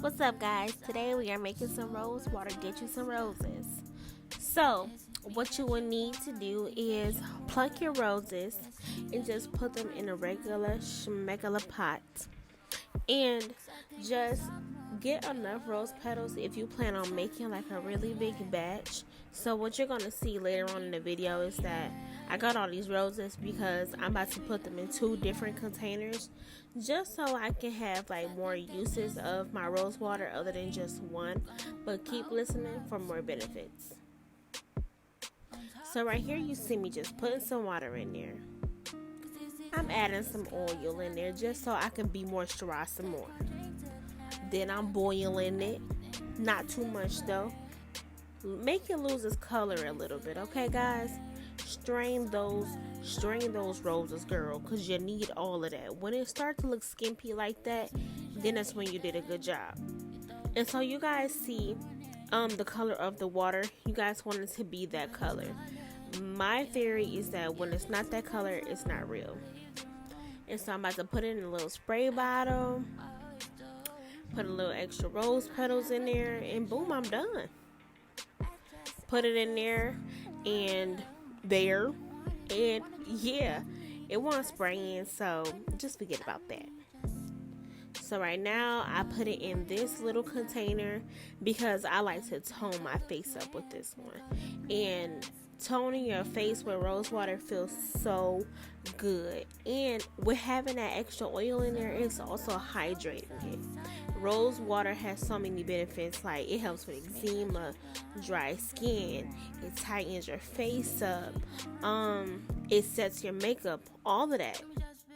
What's up, guys? Today we are making some rose water. Get you some roses. So, what you will need to do is pluck your roses and just put them in a regular schmegula pot. And just get enough rose petals if you plan on making like a really big batch. So what you're going to see later on in the video is that I got all these roses because I'm about to put them in 2 different containers just so I can have like more uses of my rose water other than just one. But keep listening for more benefits. So right here you see me just putting some water in there. I'm adding some oil in there just so I can be moisturize some more. Then I'm boiling it. Not too much though. Make it lose its color a little bit, okay guys? Strain those roses, girl, because you need all of that. When it starts to look skimpy like that, then that's when you did a good job. And so you guys see the color of the water. You guys want it to be that color. My theory is that when it's not that color, it's not real. And so I'm about to put it in a little spray bottle, put a little extra rose petals in there, and boom, I'm done. Put it in there and yeah, it won't spray in, so just forget about that. So right now I put it in this little container because I like to tone my face up with this one. And toning your face with rose water feels so good, and with having that extra oil in there, it's also hydrating it. Rose water has so many benefits, like it helps with eczema, dry skin, it tightens your face up, it sets your makeup, all of that.